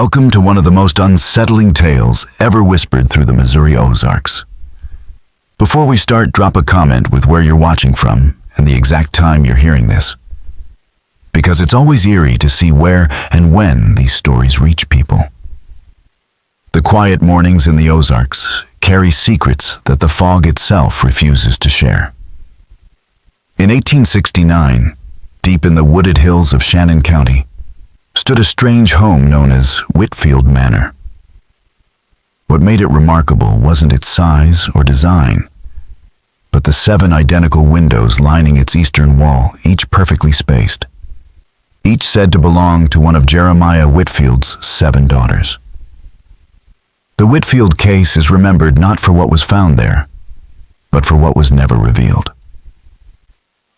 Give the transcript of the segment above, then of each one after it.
Welcome to one of the most unsettling tales ever whispered through the Missouri Ozarks. Before we start, drop a comment with where you're watching from and the exact time you're hearing this, because it's always eerie to see where and when these stories reach people. The quiet mornings in the Ozarks carry secrets that the fog itself refuses to share. In 1869, deep in the wooded hills of Shannon County, stood a strange home known as Whitfield Manor. What made it remarkable wasn't its size or design, but the 7 identical windows lining its eastern wall, each perfectly spaced, each said to belong to one of Jeremiah Whitfield's 7 daughters. The Whitfield case is remembered not for what was found there, but for what was never revealed.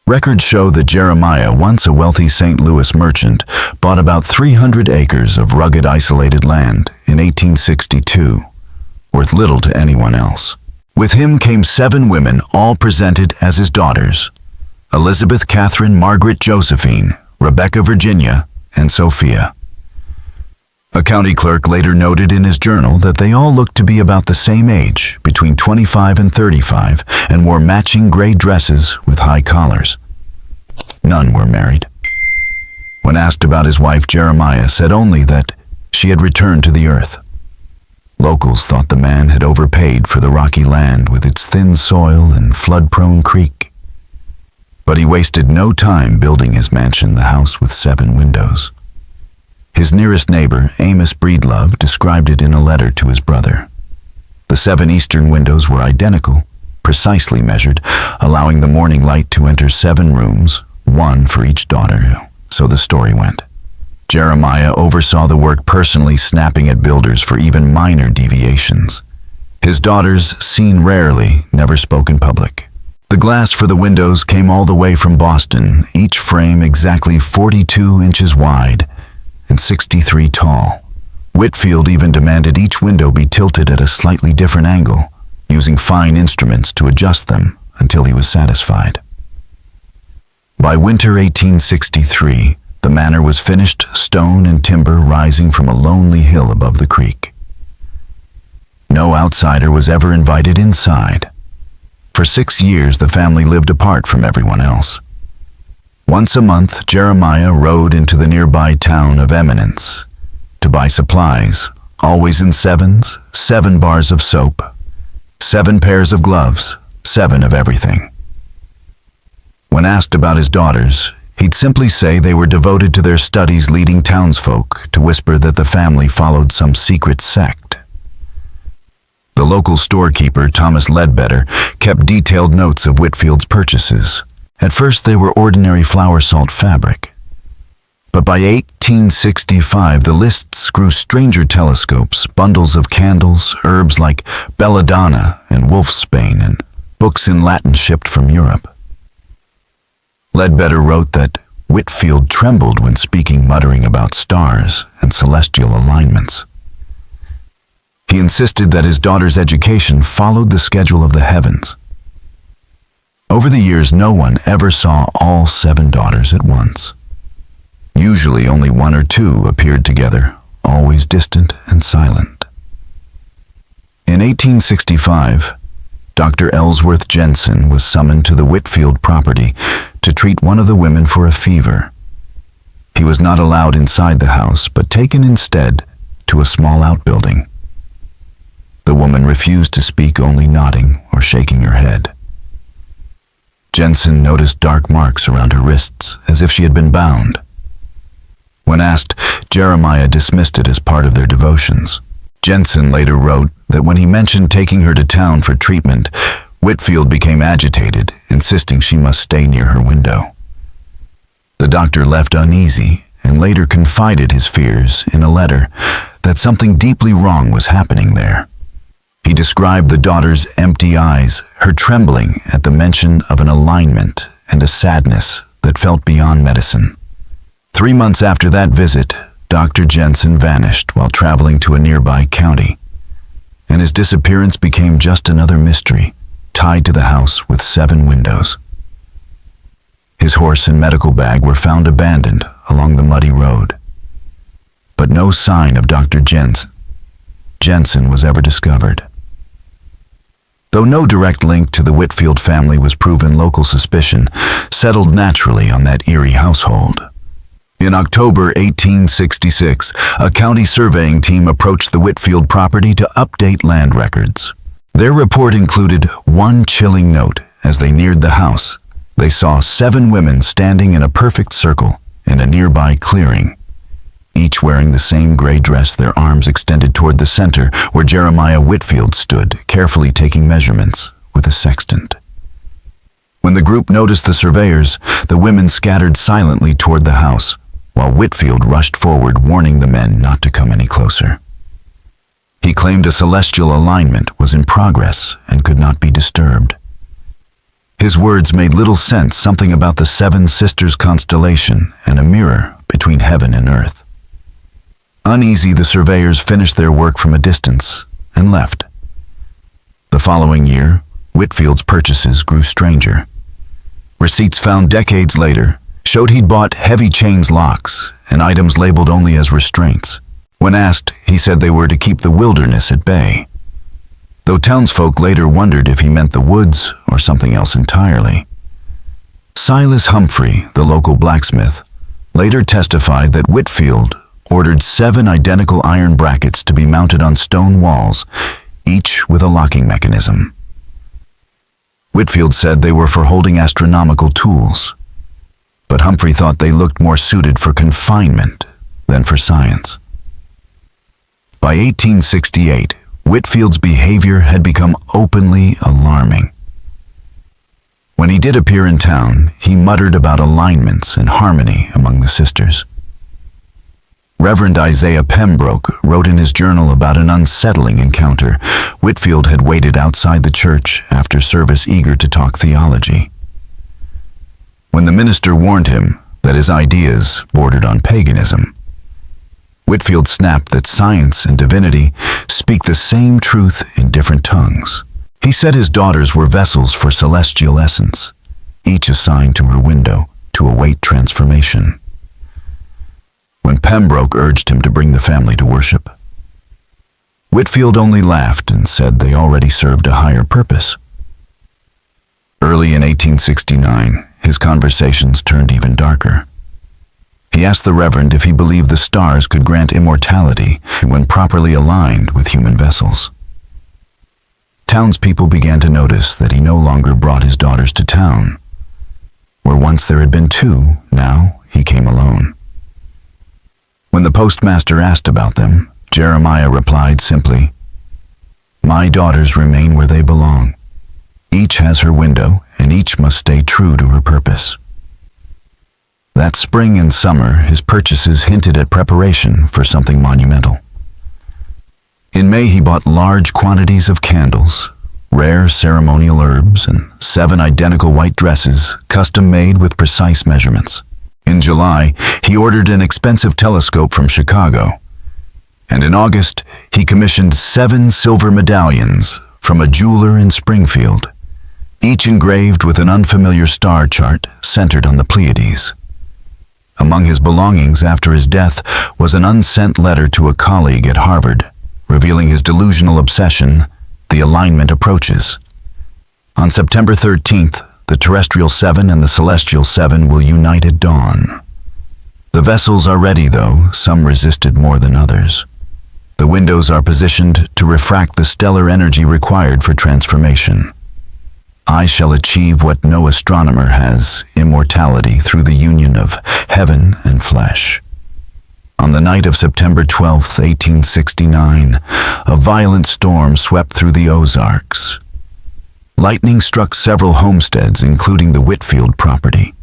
Records show that Jeremiah, once a wealthy St. Louis merchant, bought about 300 acres of rugged, isolated land in 1862, worth little to anyone else. With him came 7 women, all presented as his daughters: Elizabeth, Catherine, Margaret, Josephine, Rebecca, Virginia, and Sophia. A county clerk later noted in his journal that they all looked to be about the same age, between 25 and 35, and wore matching gray dresses with high collars. None were married. When asked about his wife, Jeremiah said only that she had returned to the earth. Locals thought the man had overpaid for the rocky land with its thin soil and flood-prone creek. But he wasted no time building his mansion, the house with 7 windows. His nearest neighbor, Amos Breedlove, described it in a letter to his brother. The 7 eastern windows were identical, precisely measured, allowing the morning light to enter 7 rooms, 1 for each daughter, so the story went. Jeremiah oversaw the work personally, snapping at builders for even minor deviations. His daughters, seen rarely, never spoke in public. The glass for the windows came all the way from Boston, each frame exactly 42 inches wide and 63 tall. Whitfield even demanded each window be tilted at a slightly different angle, using fine instruments to adjust them until he was satisfied. By winter 1863, the manor was finished, stone and timber rising from a lonely hill above the creek. No outsider was ever invited inside. For 6 years, the family lived apart from everyone else. Once a month, Jeremiah rode into the nearby town of Eminence to buy supplies, always in 7s, 7 bars of soap, 7 pairs of gloves, 7 of everything. When asked about his daughters, he'd simply say they were devoted to their studies, leading townsfolk to whisper that the family followed some secret sect. The local storekeeper, Thomas Ledbetter, kept detailed notes of Whitfield's purchases. At first, they were ordinary flour salt fabric. But by 1865, the lists grew stranger: telescopes, bundles of candles, herbs like belladonna and wolfsbane, and books in Latin shipped from Europe. Ledbetter wrote that Whitfield trembled when speaking, muttering about stars and celestial alignments. He insisted that his daughter's education followed the schedule of the heavens. Over the years, no one ever saw all 7 daughters at once. Usually only 1 or 2 appeared together, always distant and silent. In 1865, Dr. Ellsworth Jensen was summoned to the Whitfield property to treat one of the women for a fever. He was not allowed inside the house, but taken instead to a small outbuilding. The woman refused to speak, only nodding or shaking her head. Jensen noticed dark marks around her wrists, as if she had been bound. When asked, Jeremiah dismissed it as part of their devotions. Jensen later wrote that when he mentioned taking her to town for treatment, Whitfield became agitated, insisting she must stay near her window. The doctor left uneasy and later confided his fears in a letter that something deeply wrong was happening there. He described the daughter's empty eyes, her trembling at the mention of an alignment, and a sadness that felt beyond medicine. 3 months after that visit, Dr. Jensen vanished while traveling to a nearby county, and his disappearance became just another mystery tied to the house with 7 windows. His horse and medical bag were found abandoned along the muddy road. but no sign of Dr. Jensen was ever discovered. Though no direct link to the Whitfield family was proven, local suspicion settled naturally on that eerie household. In October 1866, a county surveying team approached the Whitfield property to update land records. Their report included one chilling note. As they neared the house, they saw 7 women standing in a perfect circle in a nearby clearing, each wearing the same gray dress, their arms extended toward the center where Jeremiah Whitfield stood, carefully taking measurements with a sextant. When the group noticed the surveyors, the women scattered silently toward the house, while Whitfield rushed forward, warning the men not to come any closer. He claimed a celestial alignment was in progress and could not be disturbed. His words made little sense, something about the 7 Sisters constellation and a mirror between heaven and earth. Uneasy, the surveyors finished their work from a distance and left. The following year, Whitfield's purchases grew stranger. Receipts found decades later showed he'd bought heavy chains, locks, and items labeled only as restraints. When asked, he said they were to keep the wilderness at bay, though townsfolk later wondered if he meant the woods or something else entirely. Silas Humphrey, the local blacksmith, later testified that Whitfield ordered 7 identical iron brackets to be mounted on stone walls, each with a locking mechanism. Whitfield said they were for holding astronomical tools, but Humphrey thought they looked more suited for confinement than for science. By 1868, Whitfield's behavior had become openly alarming. When he did appear in town, he muttered about alignments and harmony among the sisters. Reverend Isaiah Pembroke wrote in his journal about an unsettling encounter. Whitfield had waited outside the church after service, eager to talk theology. When the minister warned him that his ideas bordered on paganism, Whitfield snapped that science and divinity speak the same truth in different tongues. He said his daughters were vessels for celestial essence, each assigned to her window to await transformation. When Pembroke urged him to bring the family to worship, Whitfield only laughed and said they already served a higher purpose. Early in 1869, his conversations turned even darker. He asked the Reverend if he believed the stars could grant immortality when properly aligned with human vessels. Townspeople began to notice that he no longer brought his daughters to town. Where once there had been 2, now he came alone. When the postmaster asked about them, Jeremiah replied simply, "My daughters remain where they belong. Each has her window, and each must stay true to her purpose." That spring and summer, his purchases hinted at preparation for something monumental. In May, he bought large quantities of candles, rare ceremonial herbs, and 7 identical white dresses, custom-made with precise measurements. In July, he ordered an expensive telescope from Chicago. And in August, he commissioned 7 silver medallions from a jeweler in Springfield, each engraved with an unfamiliar star chart centered on the Pleiades. Among his belongings after his death was an unsent letter to a colleague at Harvard, revealing his delusional obsession, the alignment approaches. On September 13th, the terrestrial 7 and the celestial 7 will unite at dawn. The vessels are ready, though some resisted more than others. The windows are positioned to refract the stellar energy required for transformation. I shall achieve what no astronomer has, immortality through the union of heaven and flesh. On the night of September 12, 1869, a violent storm swept through the Ozarks. Lightning struck several homesteads, including the Whitfield property.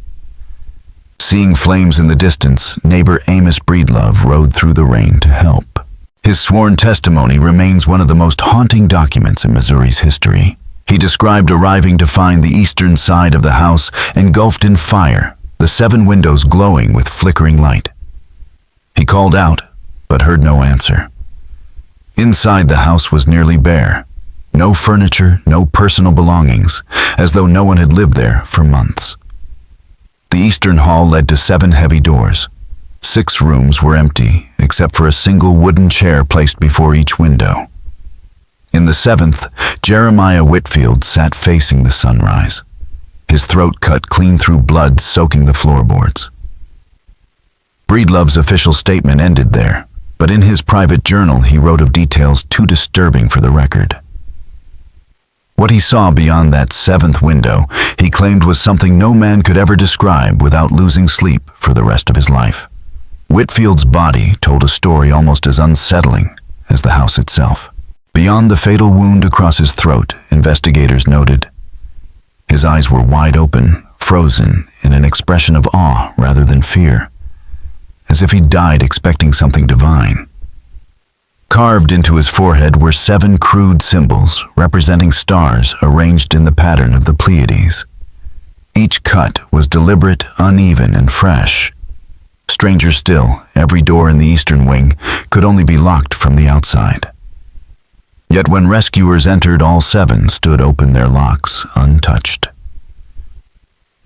Seeing flames in the distance, neighbor Amos Breedlove rode through the rain to help. His sworn testimony remains one of the most haunting documents in Missouri's history. He described arriving to find the eastern side of the house engulfed in fire, the 7 windows glowing with flickering light. He called out, but heard no answer. Inside the house was nearly bare. No furniture, no personal belongings, as though no one had lived there for months. The eastern hall led to 7 heavy doors. 6 rooms were empty, except for a single wooden chair placed before each window. In the 7th, Jeremiah Whitfield sat facing the sunrise, his throat cut clean through blood soaking the floorboards. Breedlove's official statement ended there, but in his private journal he wrote of details too disturbing for the record. What he saw beyond that 7th window, he claimed was something no man could ever describe without losing sleep for the rest of his life. Whitfield's body told a story almost as unsettling as the house itself. Beyond the fatal wound across his throat, investigators noted, his eyes were wide open, frozen in an expression of awe rather than fear, as if he died expecting something divine. Carved into his forehead were 7 crude symbols representing stars arranged in the pattern of the Pleiades. Each cut was deliberate, uneven, and fresh. Stranger still, every door in the eastern wing could only be locked from the outside. Yet when rescuers entered, all 7 stood open, their locks untouched.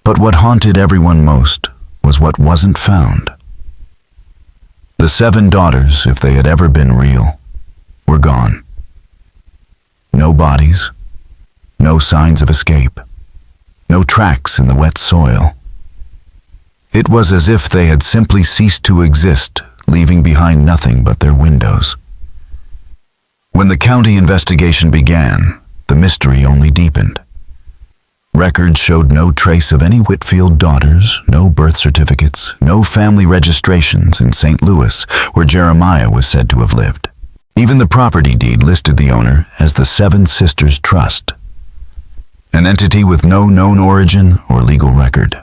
But what haunted everyone most was what wasn't found. The 7 daughters, if they had ever been real, were gone. No bodies, no signs of escape, no tracks in the wet soil. It was as if they had simply ceased to exist, leaving behind nothing but their windows. When the county investigation began, the mystery only deepened. Records showed no trace of any Whitfield daughters, no birth certificates, no family registrations in St. Louis, where Jeremiah was said to have lived. Even the property deed listed the owner as the 7 Sisters Trust, an entity with no known origin or legal record.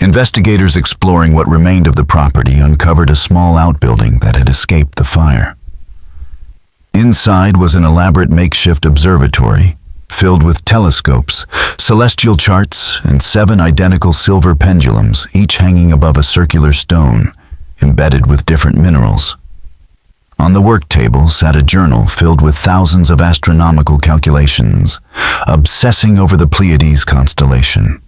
Investigators exploring what remained of the property uncovered a small outbuilding that had escaped the fire. Inside was an elaborate makeshift observatory, filled with telescopes, celestial charts, and 7 identical silver pendulums, each hanging above a circular stone, embedded with different minerals. On the work table sat a journal filled with thousands of astronomical calculations, obsessing over the Pleiades constellation.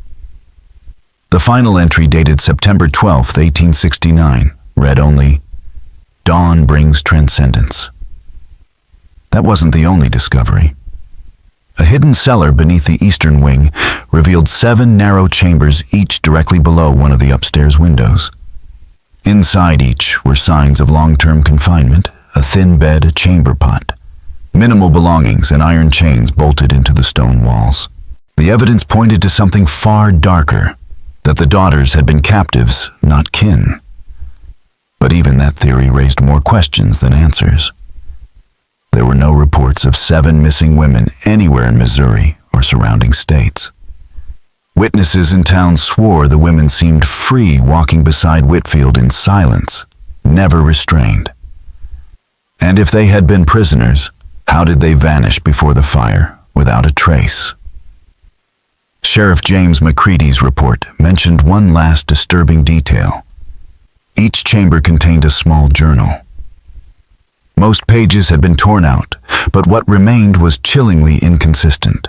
The final entry, dated September 12, 1869, read only, "Dawn brings transcendence." That wasn't the only discovery. A hidden cellar beneath the eastern wing revealed 7 narrow chambers, each directly below one of the upstairs windows. Inside each were signs of long-term confinement, a thin bed, a chamber pot, minimal belongings, and iron chains bolted into the stone walls. The evidence pointed to something far darker, that the daughters had been captives, not kin. But even that theory raised more questions than answers. There were no reports of 7 missing women anywhere in Missouri or surrounding states. Witnesses in town swore the women seemed free, walking beside Whitfield in silence, never restrained. And if they had been prisoners, how did they vanish before the fire without a trace? Sheriff James McCready's report mentioned one last disturbing detail. Each chamber contained a small journal. Most pages had been torn out, but what remained was chillingly inconsistent.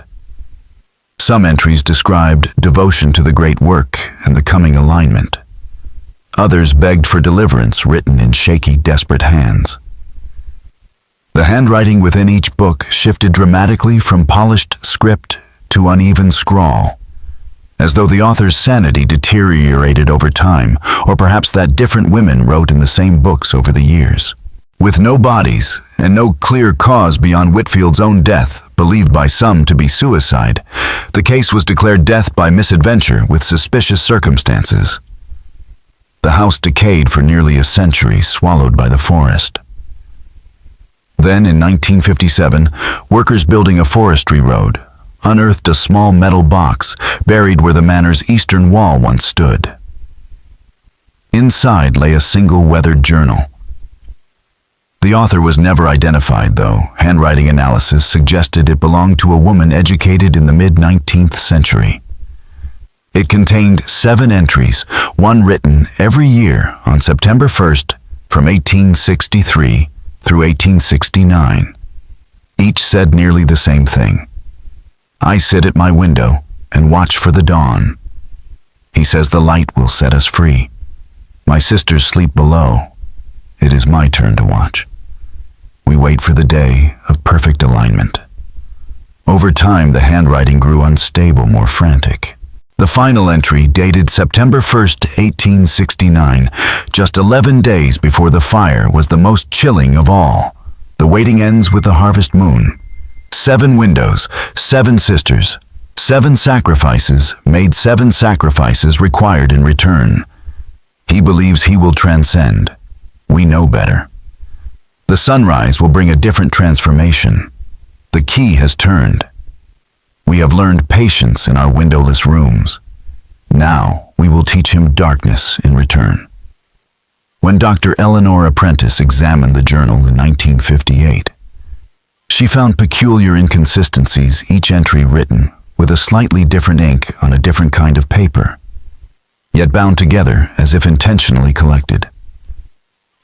Some entries described devotion to the great work and the coming alignment. Others begged for deliverance, written in shaky, desperate hands. The handwriting within each book shifted dramatically from polished script to uneven scrawl, as though the author's sanity deteriorated over time, or perhaps that different women wrote in the same books over the years. With no bodies and no clear cause beyond Whitfield's own death, believed by some to be suicide, the case was declared death by misadventure with suspicious circumstances. The house decayed for nearly a century, swallowed by the forest. Then, in 1957, workers building a forestry road unearthed a small metal box buried where the manor's eastern wall once stood. Inside lay a single weathered journal. The author was never identified, though handwriting analysis suggested it belonged to a woman educated in the mid-19th century. It contained 7 entries, one written every year on September 1st from 1863 through 1869. Each said nearly the same thing. "I sit at my window and watch for the dawn. He says the light will set us free. My sisters sleep below. It is my turn to watch. We wait for the day of perfect alignment. Over time, the handwriting grew unstable, more frantic. The final entry, dated September 1st, 1869, just 11 days before the fire, was the most chilling of all. The waiting ends with the harvest moon. 7 windows, 7 sisters, 7 sacrifices made, 7 sacrifices required in return. He believes he will transcend. We know better. The sunrise will bring a different transformation. The key has turned. We have learned patience in our windowless rooms. Now we will teach him darkness in return. When Dr. Eleanor Apprentice examined the journal in 1958, she found peculiar inconsistencies, each entry written with a slightly different ink on a different kind of paper, yet bound together as if intentionally collected.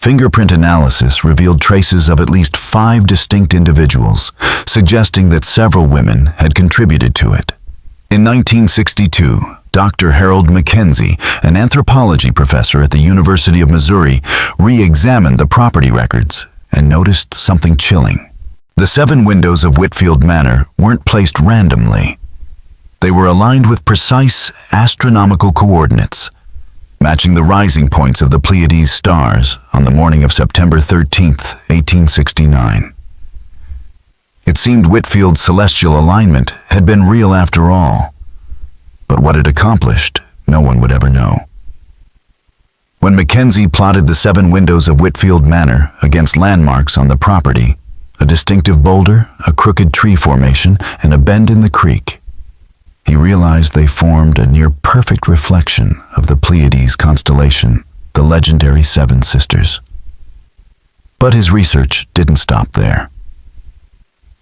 Fingerprint analysis revealed traces of at least 5 distinct individuals, suggesting that several women had contributed to it. In 1962, Dr. Harold Mackenzie, an anthropology professor at the University of Missouri, re-examined the property records and noticed something chilling. The 7 windows of Whitfield Manor weren't placed randomly. They were aligned with precise astronomical coordinates, matching the rising points of the Pleiades stars on the morning of September 13th, 1869. It seemed Whitfield's celestial alignment had been real after all, but what it accomplished, no one would ever know. When Mackenzie plotted the 7 windows of Whitfield Manor against landmarks on the property, a distinctive boulder, a crooked tree formation, and a bend in the creek, he realized they formed a near-perfect reflection of the Pleiades constellation, the legendary 7 sisters. But his research didn't stop there.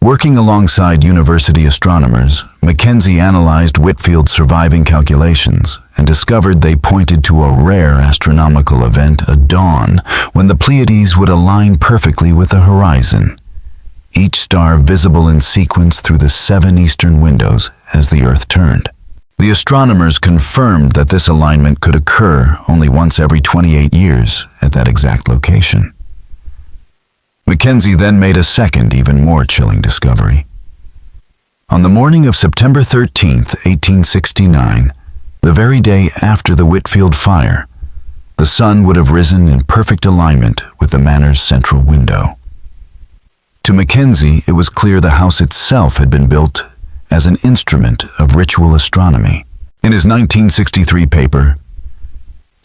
Working alongside university astronomers, Mackenzie analyzed Whitfield's surviving calculations and discovered they pointed to a rare astronomical event, a dawn, when the Pleiades would align perfectly with the horizon, each star visible in sequence through the 7 eastern windows as the Earth turned. The astronomers confirmed that this alignment could occur only once every 28 years at that exact location. Mackenzie then made a second, even more chilling discovery. On the morning of September 13th, 1869, the very day after the Whitfield fire, the sun would have risen in perfect alignment with the manor's central window. To Mackenzie, it was clear the house itself had been built as an instrument of ritual astronomy. In his 1963 paper,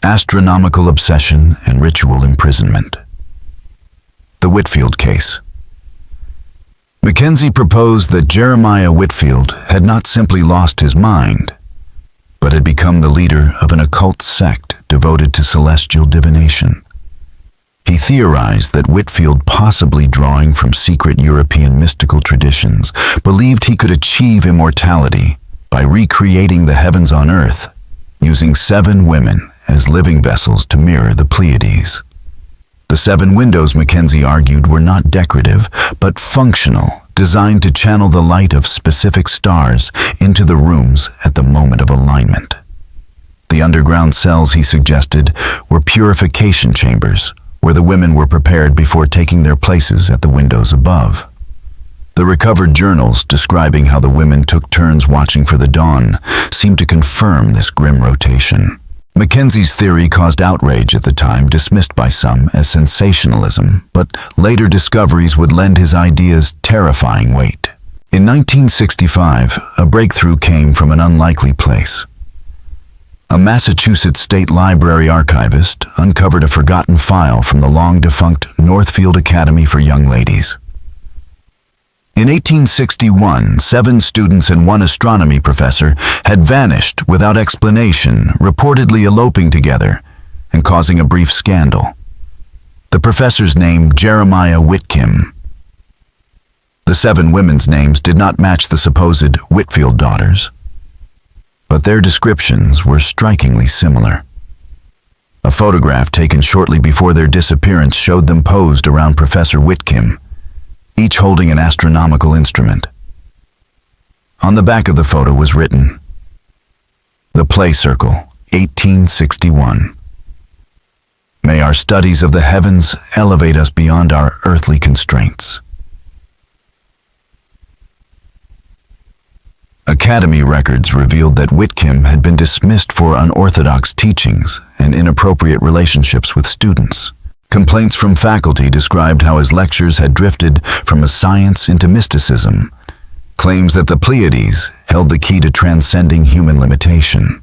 Astronomical Obsession and Ritual Imprisonment, The Whitfield Case, Mackenzie proposed that Jeremiah Whitfield had not simply lost his mind, but had become the leader of an occult sect devoted to celestial divination. He theorized that Whitfield, possibly drawing from secret European mystical traditions, believed he could achieve immortality by recreating the heavens on earth, using 7 women as living vessels to mirror the Pleiades. The 7 windows, Mackenzie argued, were not decorative, but functional, designed to channel the light of specific stars into the rooms at the moment of alignment. The underground cells, he suggested, were purification chambers, where the women were prepared before taking their places at the windows above. The recovered journals describing how the women took turns watching for the dawn seemed to confirm this grim rotation. Mackenzie's theory caused outrage at the time, dismissed by some as sensationalism, but later discoveries would lend his ideas terrifying weight. In 1965, a breakthrough came from an unlikely place. A Massachusetts State Library archivist uncovered a forgotten file from the long-defunct Northfield Academy for Young Ladies. In 1861, 7 students and 1 astronomy professor had vanished without explanation, reportedly eloping together and causing a brief scandal. The professor's name, Jeremiah Whitkim. The 7 women's names did not match the supposed Whitfield daughters, but their descriptions were strikingly similar. A photograph taken shortly before their disappearance showed them posed around Professor Whitkim, each holding an astronomical instrument. On the back of the photo was written, "The Play Circle, 1861." May our studies of the heavens elevate us beyond our earthly constraints. Academy records revealed that Whitcomb had been dismissed for unorthodox teachings and inappropriate relationships with students. Complaints from faculty described how his lectures had drifted from a science into mysticism, claims that the Pleiades held the key to transcending human limitation.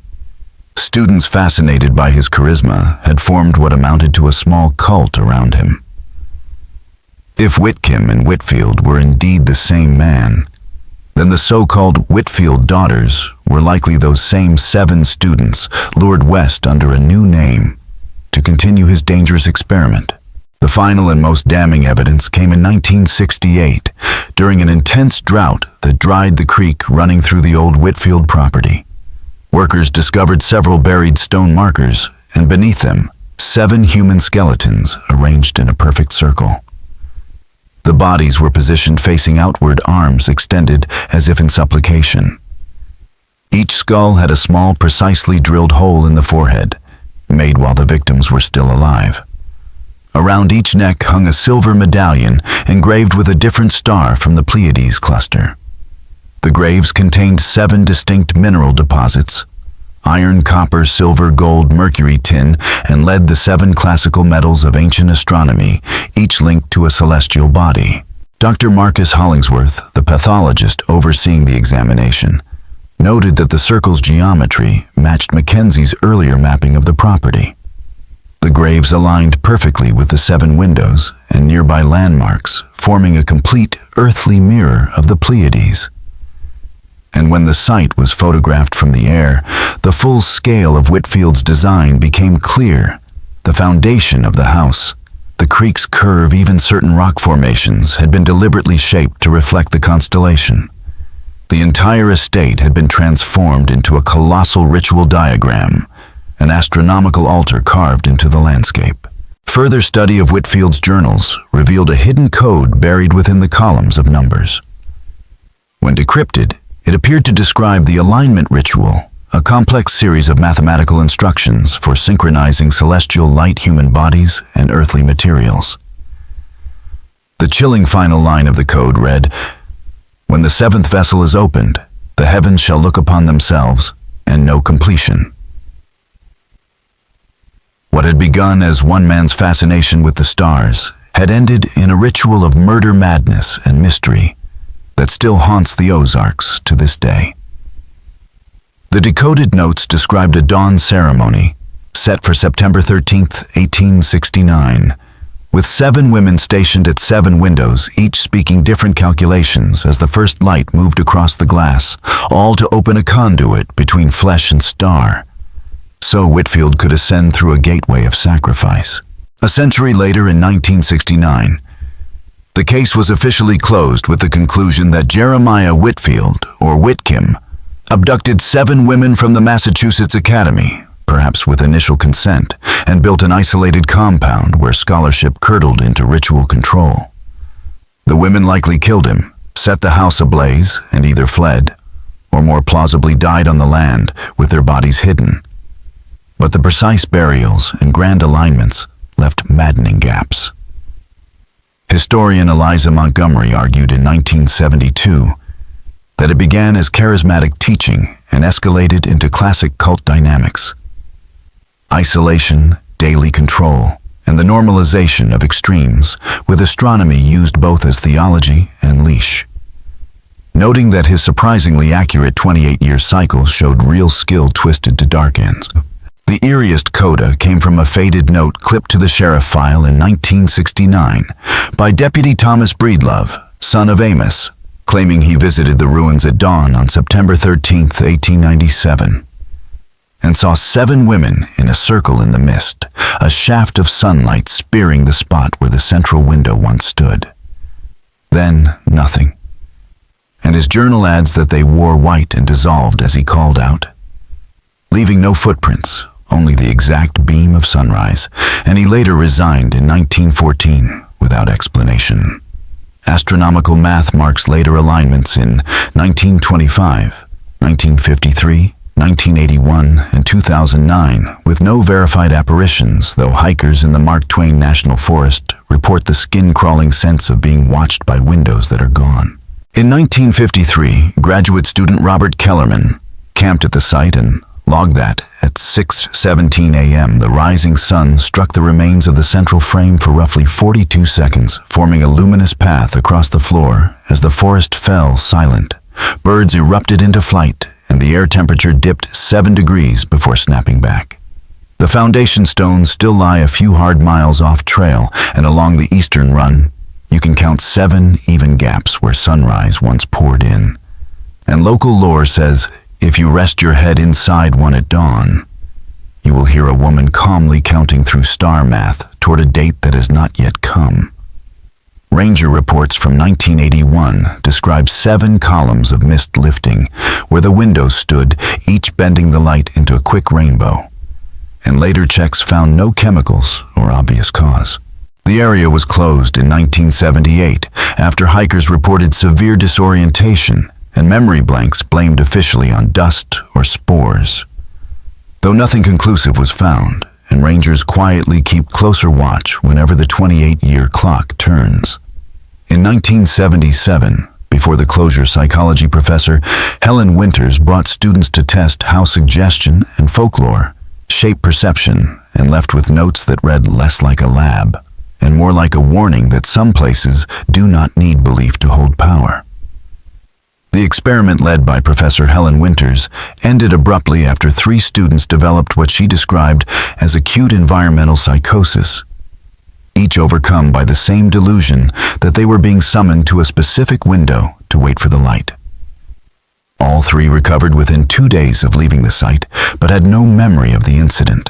Students fascinated by his charisma had formed what amounted to a small cult around him. If Whitcomb and Whitfield were indeed the same man, then the so-called Whitfield daughters were likely those same 7 students lured west under a new name to continue his dangerous experiment. The final and most damning evidence came in 1968, during an intense drought that dried the creek running through the old Whitfield property. Workers discovered several buried stone markers, and beneath them, 7 human skeletons arranged in a perfect circle. The bodies were positioned facing outward, arms extended as if in supplication. Each skull had a small, precisely drilled hole in the forehead, made while the victims were still alive. Around each neck hung a silver medallion engraved with a different star from the Pleiades cluster. The graves contained 7 distinct mineral deposits: iron, copper, silver, gold, mercury, tin, and lead, the 7 classical metals of ancient astronomy, each linked to a celestial body. Dr. Marcus Hollingsworth, the pathologist overseeing the examination, noted that the circle's geometry matched Mackenzie's earlier mapping of the property. The graves aligned perfectly with the 7 windows and nearby landmarks, forming a complete earthly mirror of the Pleiades. And when the site was photographed from the air, the full scale of Whitfield's design became clear. The foundation of the house, the creek's curve, even certain rock formations had been deliberately shaped to reflect the constellation. The entire estate had been transformed into a colossal ritual diagram, an astronomical altar carved into the landscape. Further study of Whitfield's journals revealed a hidden code buried within the columns of numbers. When decrypted, it appeared to describe the alignment ritual, a complex series of mathematical instructions for synchronizing celestial light, human bodies, and earthly materials. The chilling final line of the code read, "When the 7th vessel is opened, the heavens shall look upon themselves and know completion." What had begun as one man's fascination with the stars had ended in a ritual of murder, madness, and mystery that still haunts the Ozarks to this day. The decoded notes described a dawn ceremony set for September 13th, 1869, with 7 women stationed at 7 windows, each speaking different calculations as the first light moved across the glass, all to open a conduit between flesh and star, so Whitfield could ascend through a gateway of sacrifice. A century later, in 1969, the case was officially closed with the conclusion that Jeremiah Whitfield, or Whitcomb, abducted 7 women from the Massachusetts Academy, perhaps with initial consent, and built an isolated compound where scholarship curdled into ritual control. The women likely killed him, set the house ablaze, and either fled, or more plausibly died on the land with their bodies hidden. But the precise burials and grand alignments left maddening gaps. Historian Eliza Montgomery argued in 1972 that it began as charismatic teaching and escalated into classic cult dynamics. Isolation, daily control, and the normalization of extremes, with astronomy used both as theology and leash. Noting that his surprisingly accurate 28-year cycle showed real skill twisted to dark ends. The eeriest coda came from a faded note clipped to the sheriff file in 1969 by Deputy Thomas Breedlove, son of Amos, claiming he visited the ruins at dawn on September 13, 1897, and saw 7 women in a circle in the mist, a shaft of sunlight spearing the spot where the central window once stood. Then nothing. And his journal adds that they wore white and dissolved as he called out, leaving no footprints, only the exact beam of sunrise, and he later resigned in 1914 without explanation. Astronomical math marks later alignments in 1925, 1953, 1981, and 2009, with no verified apparitions, though hikers in the Mark Twain National Forest report the skin-crawling sense of being watched by windows that are gone. In 1953, graduate student Robert Kellerman camped at the site and logged that, at 6:17 a.m., the rising sun struck the remains of the central frame for roughly 42 seconds, forming a luminous path across the floor as the forest fell silent. Birds erupted into flight, and the air temperature dipped 7 degrees before snapping back. The foundation stones still lie a few hard miles off trail, and along the eastern run, you can count 7 even gaps where sunrise once poured in. And local lore says, if you rest your head inside one at dawn, you will hear a woman calmly counting through star math toward a date that has not yet come. Ranger reports from 1981 describe 7 columns of mist lifting, where the windows stood, each bending the light into a quick rainbow. And later checks found no chemicals or obvious cause. The area was closed in 1978 after hikers reported severe disorientation and memory blanks blamed officially on dust or spores. Though nothing conclusive was found, and rangers quietly keep closer watch whenever the 28-year clock turns. In 1977, before the closure, psychology professor Helen Winters brought students to test how suggestion and folklore shape perception, and left with notes that read less like a lab and more like a warning that some places do not need belief to hold power. The experiment led by Professor Helen Winters ended abruptly after 3 students developed what she described as acute environmental psychosis, each overcome by the same delusion that they were being summoned to a specific window to wait for the light. All 3 recovered within 2 days of leaving the site, but had no memory of the incident.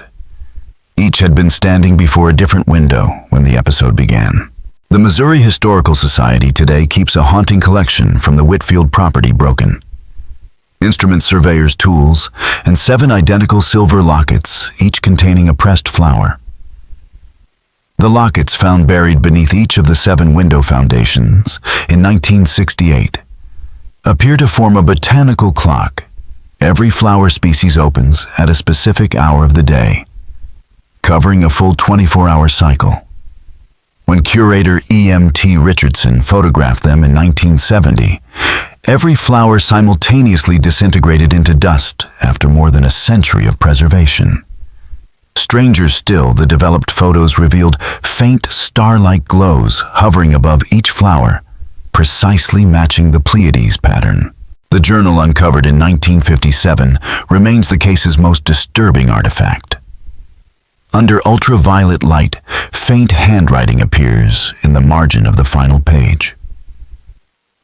Each had been standing before a different window when the episode began. The Missouri Historical Society today keeps a haunting collection from the Whitfield property broken. Instrument surveyors' tools, and 7 identical silver lockets, each containing a pressed flower. The lockets found buried beneath each of the 7 window foundations in 1968 appear to form a botanical clock. Every flower species opens at a specific hour of the day, covering a full 24-hour cycle. When curator E.M.T. Richardson photographed them in 1970, every flower simultaneously disintegrated into dust after more than a century of preservation. Stranger still, the developed photos revealed faint star-like glows hovering above each flower, precisely matching the Pleiades pattern. The journal uncovered in 1957 remains the case's most disturbing artifact. Under ultraviolet light, faint handwriting appears in the margin of the final page.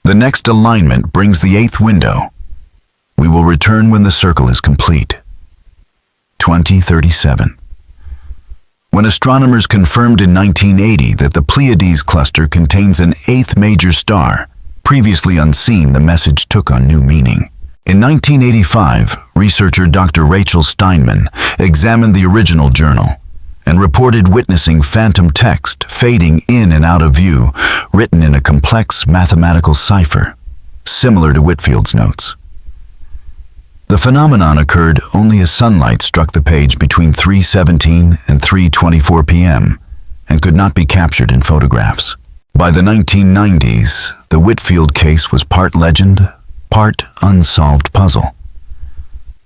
The next alignment brings the 8th window. We will return when the circle is complete. 2037. When astronomers confirmed in 1980 that the Pleiades cluster contains an 8th major star, previously unseen, the message took on new meaning. In 1985, researcher Dr. Rachel Steinman examined the original journal and reported witnessing phantom text fading in and out of view, written in a complex mathematical cipher, similar to Whitfield's notes. The phenomenon occurred only as sunlight struck the page between 3:17 and 3:24 p.m. and could not be captured in photographs. By the 1990s, the Whitfield case was part legend, part unsolved puzzle.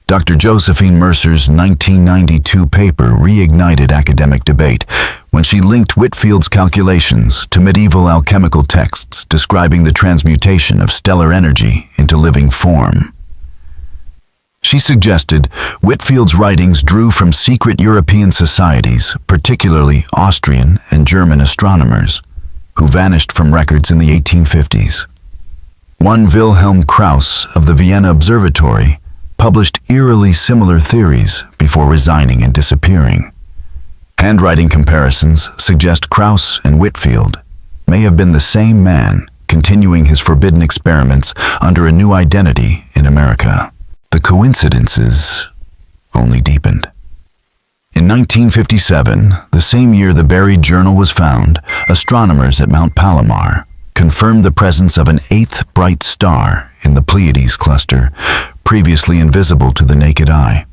Dr. Josephine Mercer's 1992 paper reignited academic debate when she linked Whitfield's calculations to medieval alchemical texts describing the transmutation of stellar energy into living form. She suggested Whitfield's writings drew from secret European societies, particularly Austrian and German astronomers, who vanished from records in the 1850s. One Wilhelm Krauss of the Vienna Observatory published eerily similar theories before resigning and disappearing. Handwriting comparisons suggest Krauss and Whitfield may have been the same man continuing his forbidden experiments under a new identity in America. The coincidences only deepened. In 1957, the same year the buried journal was found, astronomers at Mount Palomar confirmed the presence of an 8th bright star in the Pleiades cluster, previously invisible to the naked eye.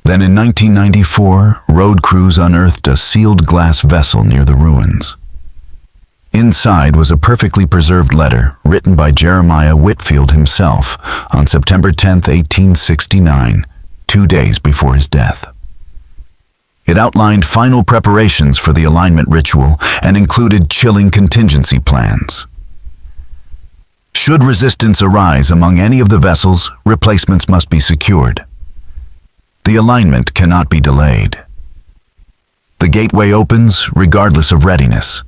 Then in 1994, road crews unearthed a sealed glass vessel near the ruins. Inside was a perfectly preserved letter written by Jeremiah Whitfield himself on September 10, 1869, 2 days before his death. It outlined final preparations for the alignment ritual and included chilling contingency plans. Should resistance arise among any of the vessels, replacements must be secured. The alignment cannot be delayed. The gateway opens regardless of readiness.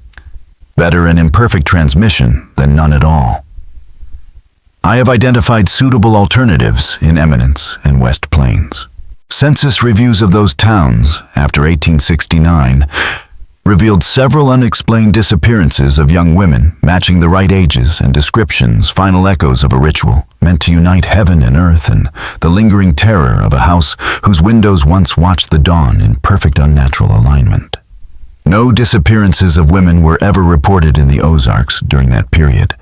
Better an imperfect transmission than none at all. I have identified suitable alternatives in Eminence and West Plains. Census reviews of those towns after 1869 revealed several unexplained disappearances of young women matching the right ages and descriptions, final echoes of a ritual meant to unite heaven and earth, and the lingering terror of a house whose windows once watched the dawn in perfect unnatural alignment. No disappearances of women were ever reported in the Ozarks during that period,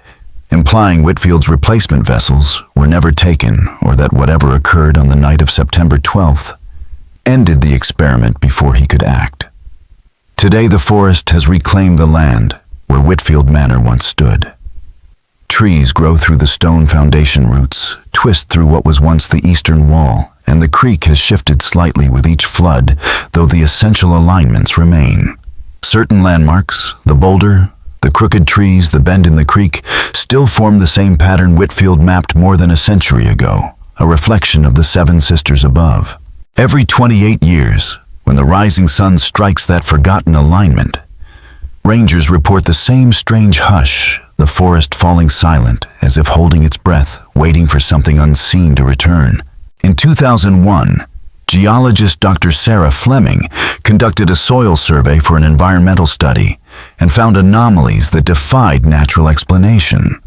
implying Whitfield's replacement vessels were never taken, or that whatever occurred on the night of September 12th ended the experiment before he could act. Today the forest has reclaimed the land where Whitfield Manor once stood. Trees grow through the stone foundation roots, twist through what was once the eastern wall, and the creek has shifted slightly with each flood, though the essential alignments remain. Certain landmarks, the boulder, the crooked trees, the bend in the creek, still form the same pattern Whitfield mapped more than a century ago, a reflection of the seven sisters above. Every 28 years, when the rising sun strikes that forgotten alignment, rangers report the same strange hush, the forest falling silent as if holding its breath, waiting for something unseen to return. In 2001, geologist Dr. Sarah Fleming conducted a soil survey for an environmental study and found anomalies that defied natural explanation.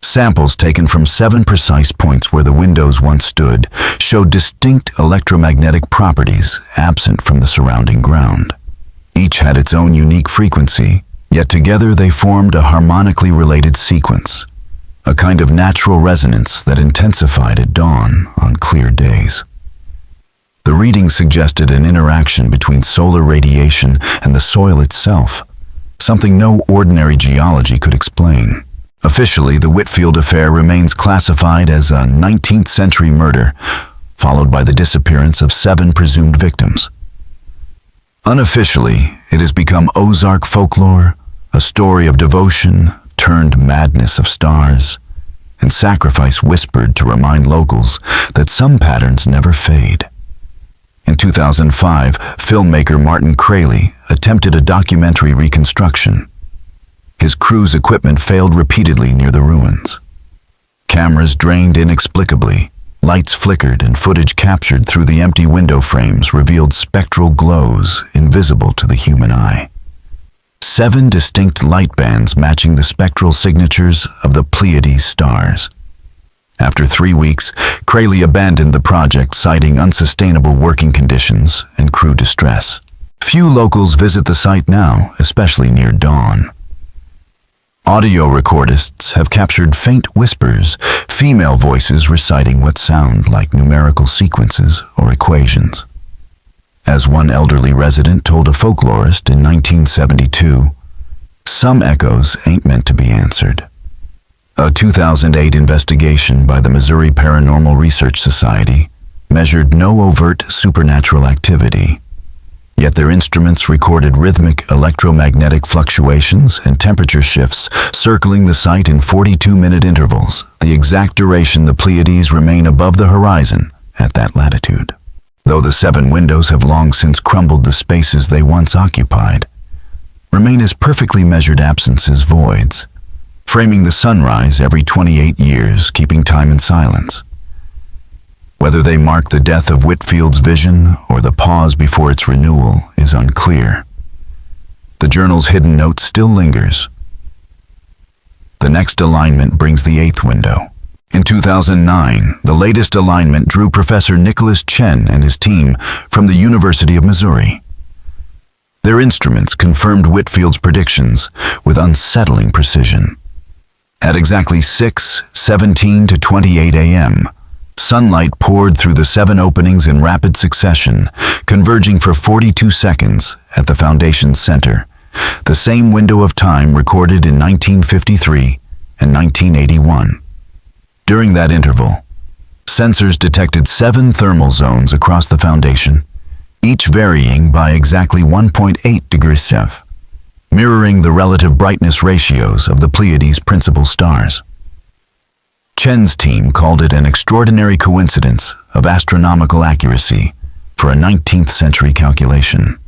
Samples taken from 7 precise points where the windows once stood showed distinct electromagnetic properties absent from the surrounding ground. Each had its own unique frequency, yet together they formed a harmonically related sequence, a kind of natural resonance that intensified at dawn on clear days. The readings suggested an interaction between solar radiation and the soil itself, something no ordinary geology could explain. Officially, the Whitfield affair remains classified as a 19th century murder, followed by the disappearance of 7 presumed victims. Unofficially, it has become Ozark folklore, a story of devotion turned madness of stars, and sacrifice whispered to remind locals that some patterns never fade. In 2005, filmmaker Martin Crayley attempted a documentary reconstruction. His crew's equipment failed repeatedly near the ruins. Cameras drained inexplicably, lights flickered, and footage captured through the empty window frames revealed spectral glows invisible to the human eye. 7 distinct light bands matching the spectral signatures of the Pleiades stars. After 3 weeks, Crayley abandoned the project, citing unsustainable working conditions and crew distress. Few locals visit the site now, especially near dawn. Audio recordists have captured faint whispers, female voices reciting what sound like numerical sequences or equations. As one elderly resident told a folklorist in 1972, "Some echoes ain't meant to be answered." A 2008 investigation by the Missouri Paranormal Research Society measured no overt supernatural activity, yet their instruments recorded rhythmic electromagnetic fluctuations and temperature shifts circling the site in 42-minute intervals, the exact duration the Pleiades remain above the horizon at that latitude. Though the 7 windows have long since crumbled, the spaces they once occupied remain as perfectly measured absences voids, framing the sunrise every 28 years, keeping time in silence. Whether they mark the death of Whitfield's vision or the pause before its renewal is unclear. The journal's hidden note still lingers. The next alignment brings the 8th window. In 2009, the latest alignment drew Professor Nicholas Chen and his team from the University of Missouri. Their instruments confirmed Whitfield's predictions with unsettling precision. At exactly 6:17 to 28 a.m., sunlight poured through the 7 openings in rapid succession, converging for 42 seconds at the foundation's center, the same window of time recorded in 1953 and 1981. During that interval, sensors detected 7 thermal zones across the foundation, each varying by exactly 1.8 degrees Celsius, mirroring the relative brightness ratios of the Pleiades' principal stars. Chen's team called it an extraordinary coincidence of astronomical accuracy for a 19th century calculation.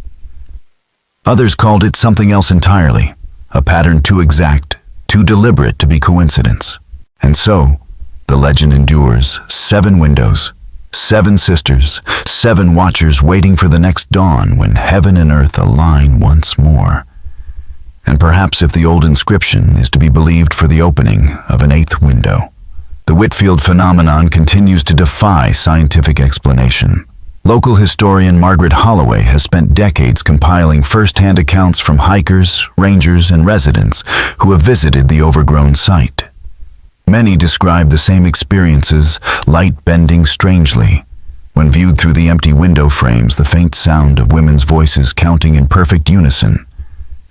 Others called it something else entirely, a pattern too exact, too deliberate to be coincidence. And so, the legend endures: 7 windows, 7 sisters, 7 watchers waiting for the next dawn when heaven and earth align once more. And perhaps if the old inscription is to be believed for the opening of an 8th window, the Whitfield phenomenon continues to defy scientific explanation. Local historian Margaret Holloway has spent decades compiling first-hand accounts from hikers, rangers, and residents who have visited the overgrown site. Many describe the same experiences, light bending strangely. When viewed through the empty window frames, the faint sound of women's voices counting in perfect unison,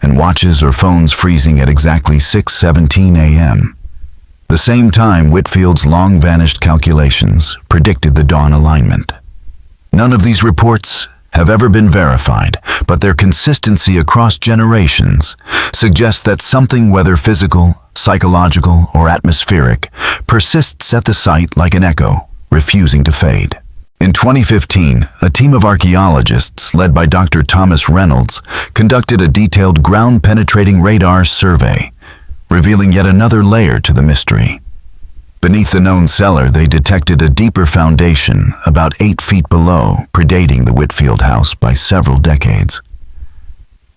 and watches or phones freezing at exactly 6:17 a.m. The same time Whitfield's long-vanished calculations predicted the dawn alignment. None of these reports have ever been verified, but their consistency across generations suggests that something, whether physical, psychological, or atmospheric, persists at the site like an echo, refusing to fade. In 2015, a team of archaeologists led by Dr. Thomas Reynolds conducted a detailed ground-penetrating radar survey, revealing yet another layer to the mystery. Beneath the known cellar, they detected a deeper foundation about 8 feet below, predating the Whitfield house by several decades.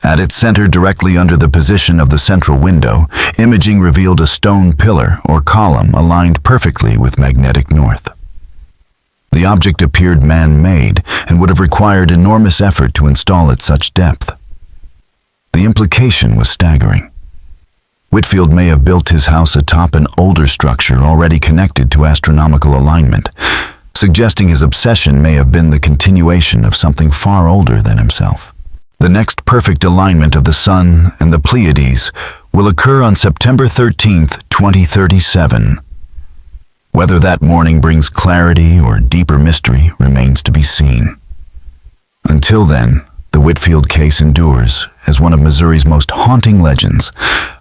At its center, directly under the position of the central window, imaging revealed a stone pillar or column aligned perfectly with magnetic north. The object appeared man-made and would have required enormous effort to install at such depth. The implication was staggering. Whitfield may have built his house atop an older structure already connected to astronomical alignment, suggesting his obsession may have been the continuation of something far older than himself. The next perfect alignment of the Sun and the Pleiades will occur on September 13, 2037. Whether that morning brings clarity or deeper mystery remains to be seen. Until then, the Whitfield case endures as one of Missouri's most haunting legends,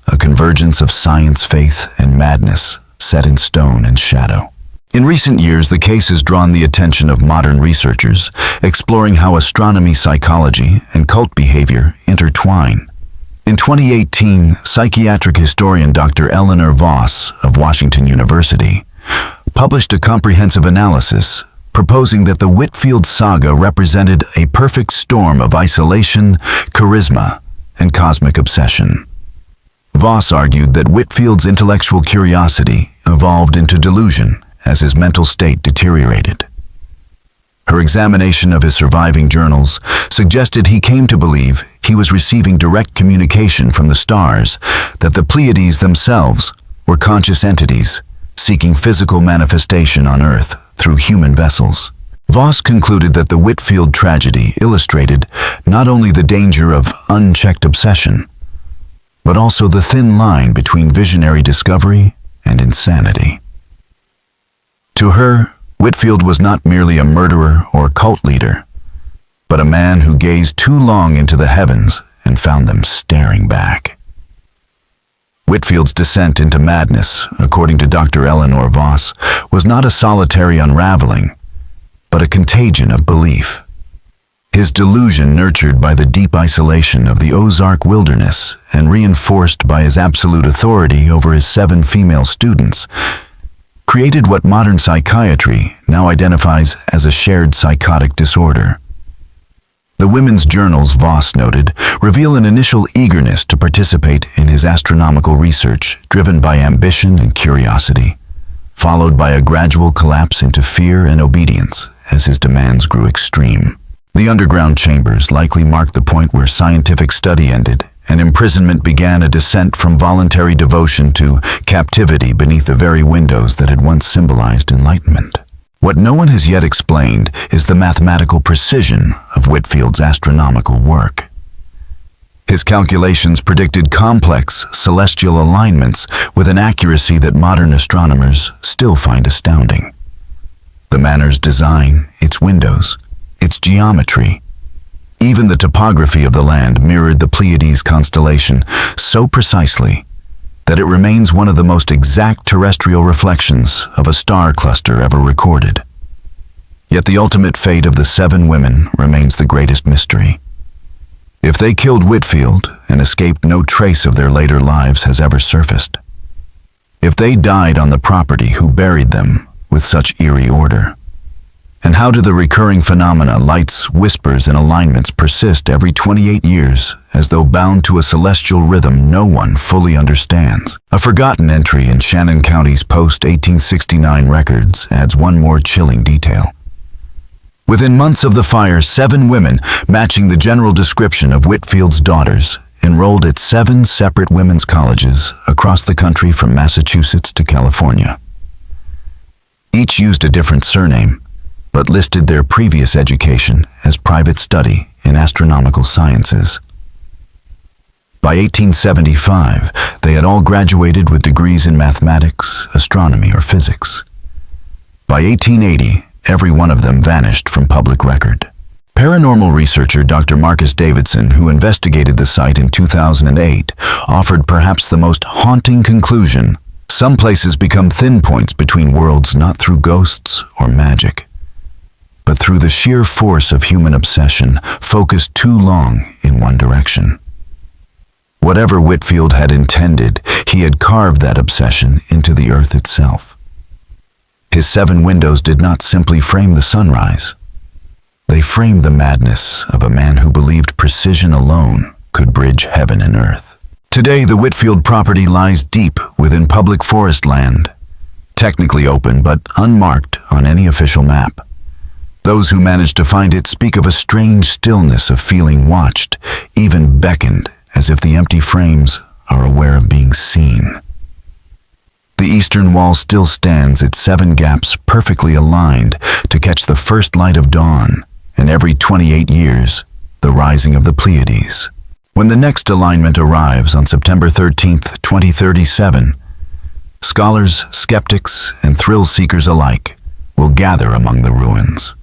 a convergence of science, faith, and madness set in stone and shadow. In recent years, the case has drawn the attention of modern researchers, exploring how astronomy, psychology, and cult behavior intertwine. In 2018, psychiatric historian Dr. Eleanor Voss of Washington University published a comprehensive analysis proposing that the Whitfield saga represented a perfect storm of isolation, charisma, and cosmic obsession. Voss argued that Whitfield's intellectual curiosity evolved into delusion as his mental state deteriorated. Her examination of his surviving journals suggested he came to believe he was receiving direct communication from the stars, that the Pleiades themselves were conscious entities seeking physical manifestation on Earth through human vessels. Voss concluded that the Whitfield tragedy illustrated not only the danger of unchecked obsession, but also the thin line between visionary discovery and insanity. To her, Whitfield was not merely a murderer or cult leader, but a man who gazed too long into the heavens and found them staring back. Whitfield's descent into madness, according to Dr. Eleanor Voss, was not a solitary unraveling, but a contagion of belief. His delusion, nurtured by the deep isolation of the Ozark wilderness and reinforced by his absolute authority over his 7 female students, created what modern psychiatry now identifies as a shared psychotic disorder. The women's journals, Voss noted, reveal an initial eagerness to participate in his astronomical research driven by ambition and curiosity, followed by a gradual collapse into fear and obedience as his demands grew extreme. The underground chambers likely marked the point where scientific study ended and imprisonment began a descent from voluntary devotion to captivity beneath the very windows that had once symbolized enlightenment. What no one has yet explained is the mathematical precision of Whitfield's astronomical work. His calculations predicted complex celestial alignments with an accuracy that modern astronomers still find astounding. The manor's design, its windows, its geometry, even the topography of the land mirrored the Pleiades constellation so precisely that it remains one of the most exact terrestrial reflections of a star cluster ever recorded. Yet the ultimate fate of the 7 women remains the greatest mystery. If they killed Whitfield and escaped, no trace of their later lives has ever surfaced. If they died on the property, who buried them with such eerie order? And how do the recurring phenomena, lights, whispers, and alignments persist every 28 years as though bound to a celestial rhythm no one fully understands? A forgotten entry in Shannon County's post-1869 records adds one more chilling detail. Within months of the fire, 7 women, matching the general description of Whitfield's daughters, enrolled at 7 separate women's colleges across the country from Massachusetts to California. Each used a different surname, but listed their previous education as private study in astronomical sciences. By 1875, they had all graduated with degrees in mathematics, astronomy, or physics. By 1880, every one of them vanished from public record. Paranormal researcher Dr. Marcus Davidson, who investigated the site in 2008, offered perhaps the most haunting conclusion: some places become thin points between worlds not through ghosts or magic, but through the sheer force of human obsession, focused too long in one direction. Whatever Whitfield had intended, he had carved that obsession into the earth itself. His 7 windows did not simply frame the sunrise. They framed the madness of a man who believed precision alone could bridge heaven and earth. Today, the Whitfield property lies deep within public forest land, technically open but unmarked on any official map. Those who managed to find it speak of a strange stillness of feeling watched, even beckoned, as if the empty frames are aware of being seen. The eastern wall still stands, its 7 gaps perfectly aligned to catch the first light of dawn, and every 28 years, the rising of the Pleiades. When the next alignment arrives on September 13th, 2037, scholars, skeptics, and thrill-seekers alike will gather among the ruins.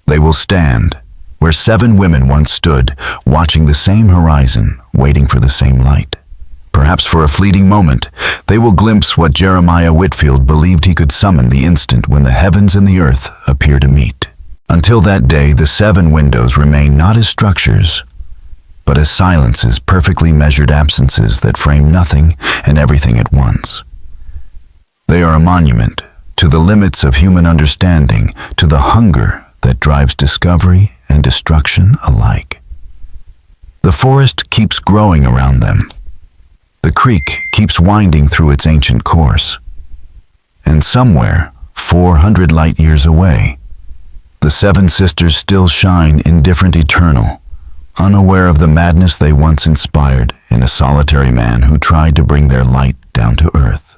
They will stand where 7 women once stood, watching the same horizon, waiting for the same light. Perhaps for a fleeting moment, they will glimpse what Jeremiah Whitfield believed he could summon the instant when the heavens and the earth appear to meet. Until that day, the 7 windows remain not as structures, but as silences, perfectly measured absences that frame nothing and everything at once. They are a monument to the limits of human understanding, to the hunger that drives discovery and destruction alike. The forest keeps growing around them. The creek keeps winding through its ancient course. And somewhere, 400 light years away, the 7 sisters still shine indifferent, eternal, unaware of the madness they once inspired in a solitary man who tried to bring their light down to earth.